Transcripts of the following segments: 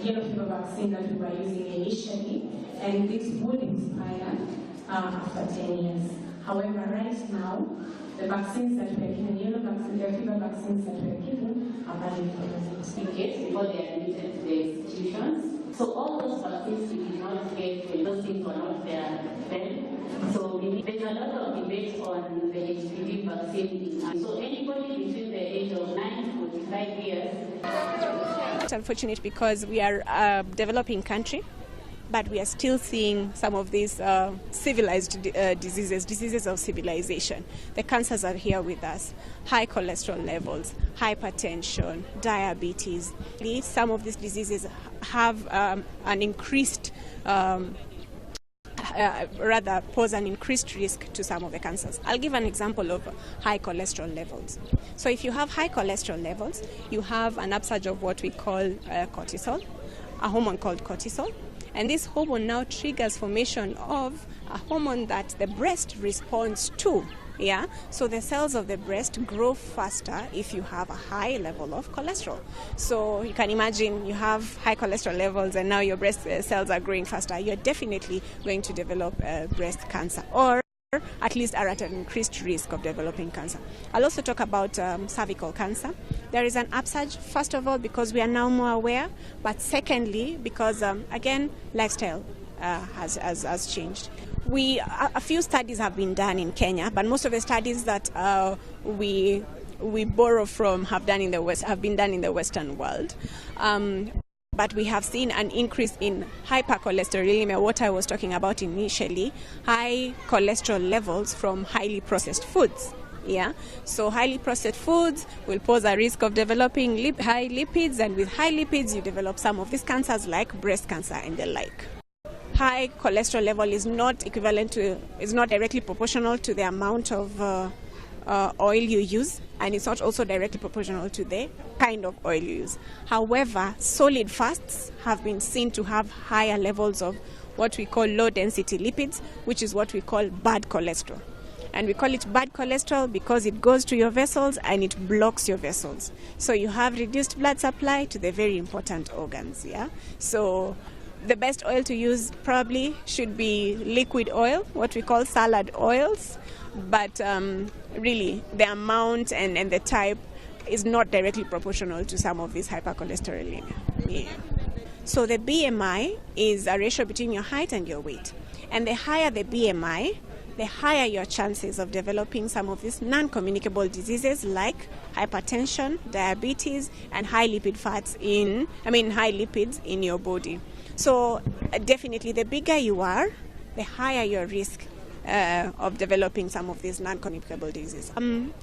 yellow fever vaccine that we were using initially, and this would expire after 10 years. However, right now, the vaccines that we are giving, yellow fever vaccines that we are giving, are valid for certificates before they are admitted to the institutions. So all those vaccines we did not get when those things were not there then. So there's a lot of debate on the HPV vaccine. So anybody between the age of 9 to 45 years. It's unfortunate because we are a developing country, but we are still seeing some of these civilized diseases of civilization. The cancers are here with us. High cholesterol levels, hypertension, diabetes. Some of these diseases have an increased pose an increased risk to some of the cancers. I'll give an example of high cholesterol levels. So if you have high cholesterol levels, you have an upsurge of what we call cortisol, a hormone called cortisol. And this hormone now triggers formation of a hormone that the breast responds to. Yeah, so the cells of the breast grow faster if you have a high level of cholesterol. So you can imagine you have high cholesterol levels and now your breast cells are growing faster. You're definitely going to develop breast cancer, or at least are at an increased risk of developing cancer. I'll also talk about cervical cancer. There is an upsurge, first of all, because we are now more aware, but secondly, because, again, lifestyle has changed. A few studies have been done in Kenya, but most of the studies that we borrow from have been done in the Western world. But we have seen an increase in hypercholesterolemia, what I was talking about initially, high cholesterol levels from highly processed foods. Yeah, so highly processed foods will pose a risk of developing high lipids, and with high lipids you develop some of these cancers like breast cancer and the like. High cholesterol level is not directly proportional to the amount of oil you use, and it's not also directly proportional to the kind of oil you use. However, solid fats have been seen to have higher levels of what we call low density lipids, which is what we call bad cholesterol. And we call it bad cholesterol because it goes to your vessels and it blocks your vessels. So you have reduced blood supply to the very important organs. Yeah. So the best oil to use probably should be liquid oil, what we call salad oils. But really, the amount and the type is not directly proportional to some of these hypercholesterolemia. Yeah. So the BMI is a ratio between your height and your weight. And the higher the BMI, the higher your chances of developing some of these non-communicable diseases like hypertension, diabetes, and high lipids in your body. So definitely, the bigger you are, the higher your risk of developing some of these non-communicable diseases.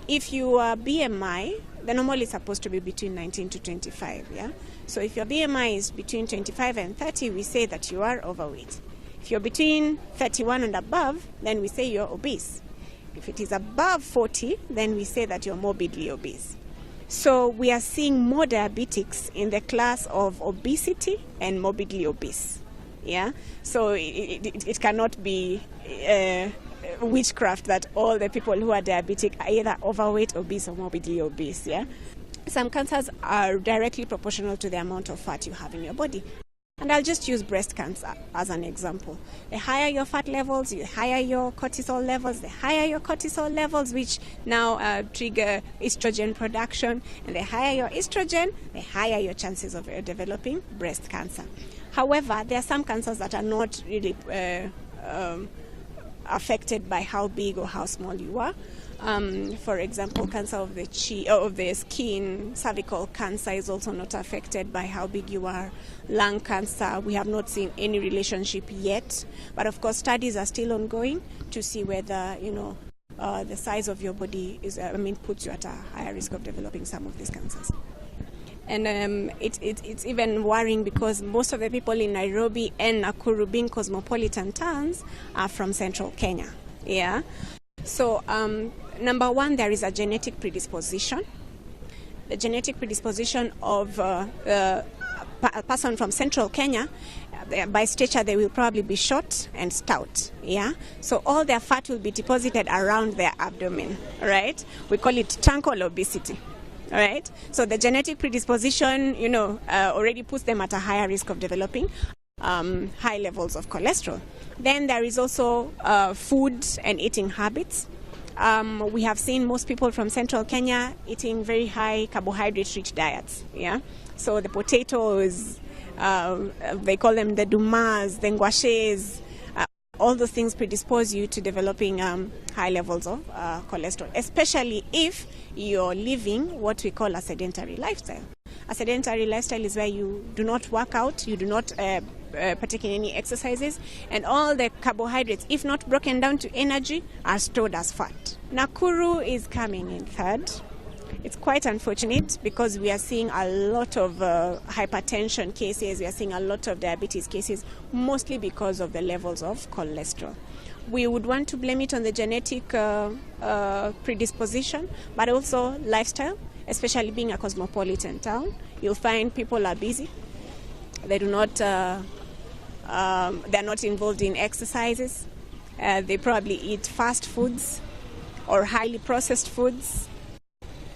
If your BMI, the normal is supposed to be between 19 to 25, yeah? So if your BMI is between 25 and 30, we say that you are overweight. If you're between 31 and above, then we say you're obese. If it is above 40, then we say that you're morbidly obese. So we are seeing more diabetics in the class of obesity and morbidly obese. Yeah, so it cannot be witchcraft that all the people who are diabetic are either overweight, obese, or morbidly obese. Yeah, some cancers are directly proportional to the amount of fat you have in your body. And I'll just use breast cancer as an example. The higher your fat levels, the higher your cortisol levels, which now trigger estrogen production. And the higher your estrogen, the higher your chances of developing breast cancer. However, there are some cancers that are not really affected by how big or how small you are. For example, cancer of the skin, cervical cancer is also not affected by how big you are. Lung cancer, we have not seen any relationship yet, but of course studies are still ongoing to see whether the size of your body puts you at a higher risk of developing some of these cancers. And it's even worrying because most of the people in Nairobi and Nakuru, being cosmopolitan towns, are from central Kenya. Yeah. So, number one, there is a genetic predisposition. The genetic predisposition of a person from central Kenya, by stature, they will probably be short and stout. Yeah. So all their fat will be deposited around their abdomen. Right. We call it truncal obesity. All right. So the genetic predisposition, already puts them at a higher risk of developing high levels of cholesterol. Then there is also food and eating habits. We have seen most people from central Kenya eating very high carbohydrate-rich diets. Yeah. So the potatoes, they call them the dumas, the ngwashes. All those things predispose you to developing high levels of cholesterol, especially if you're living what we call a sedentary lifestyle. A sedentary lifestyle is where you do not work out, you do not partake in any exercises, and all the carbohydrates, if not broken down to energy, are stored as fat. Nakuru is coming in third. It's quite unfortunate because we are seeing a lot of hypertension cases, we are seeing a lot of diabetes cases, mostly because of the levels of cholesterol. We would want to blame it on the genetic predisposition, but also lifestyle, especially being a cosmopolitan town. You'll find people are busy. They do not, they're not involved in exercises. They probably eat fast foods or highly processed foods,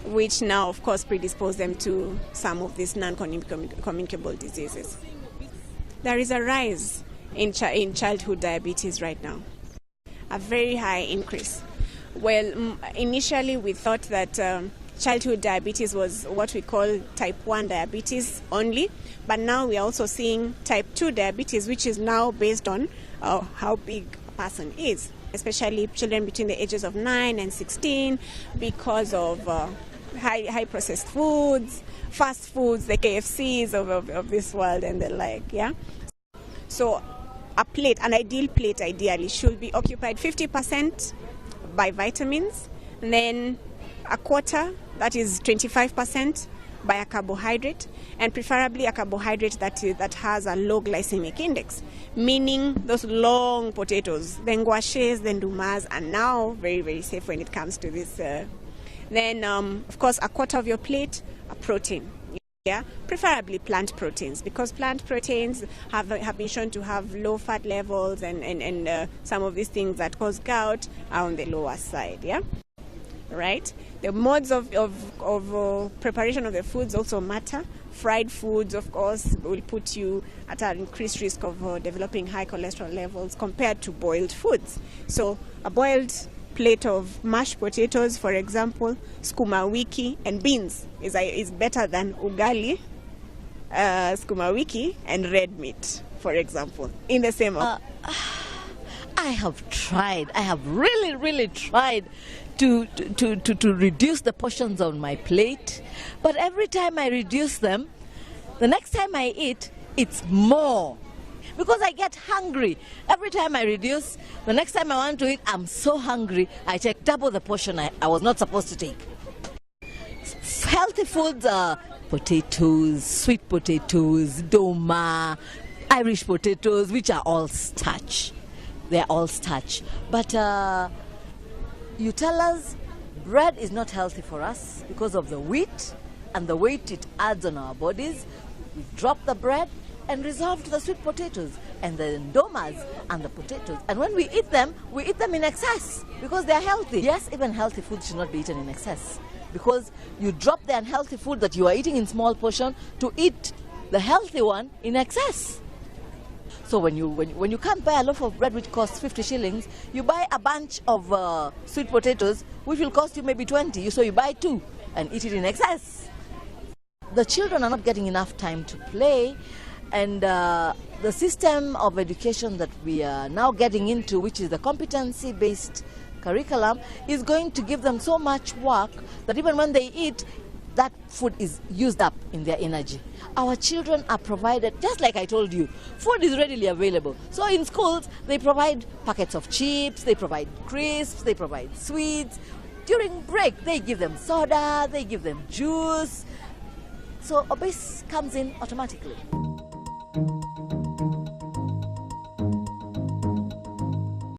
which now, of course, predispose them to some of these non-communicable diseases. There is a rise in childhood diabetes right now, a very high increase. Well, initially we thought that childhood diabetes was what we call type 1 diabetes only, but now we are also seeing type 2 diabetes, which is now based on how big a person is, especially children between the ages of 9 and 16, because of high processed foods, fast foods, the KFCs of this world and the like. Yeah. So an ideal plate ideally should be occupied 50% by vitamins, and then a quarter, that is 25%, by a carbohydrate, and preferably a carbohydrate that has a low glycemic index, meaning those long potatoes, the ngwashes, the ndumas, are now very, very safe when it comes to this. Then, of course, a quarter of your plate, a protein. Yeah, preferably plant proteins, because plant proteins have been shown to have low fat levels, and some of these things that cause gout are on the lower side. Yeah, right. The modes of preparation of the foods also matter. Fried foods, of course, will put you at an increased risk of developing high cholesterol levels compared to boiled foods. So a boiled plate of mashed potatoes, for example, sukuma wiki and beans is better than ugali, sukuma wiki and red meat, for example, in the same. I have tried. I have really tried to reduce the portions on my plate, but every time I reduce them, the next time I eat, it's more. Because I get hungry. Every time I reduce, the next time I want to eat, I'm so hungry, I take double the portion I was not supposed to take. Healthy foods are potatoes, sweet potatoes, doma, Irish potatoes, which are all starch. They're all starch. But you tell us bread is not healthy for us because of the wheat and the weight it adds on our bodies. We drop the bread and resolve to the sweet potatoes and the ndomas and the potatoes. And when we eat them in excess because they are healthy. Yes, even healthy food should not be eaten in excess, because you drop the unhealthy food that you are eating in small portion to eat the healthy one in excess. So when you can't buy a loaf of bread which costs 50 shillings, you buy a bunch of sweet potatoes which will cost you maybe 20. So you buy 2 and eat it in excess. The children are not getting enough time to play. And the system of education that we are now getting into, which is the competency-based curriculum, is going to give them so much work that even when they eat, that food is used up in their energy. Our children are provided, just like I told you, food is readily available. So in schools, they provide packets of chips, they provide crisps, they provide sweets. During break, they give them soda, they give them juice. So obese comes in automatically.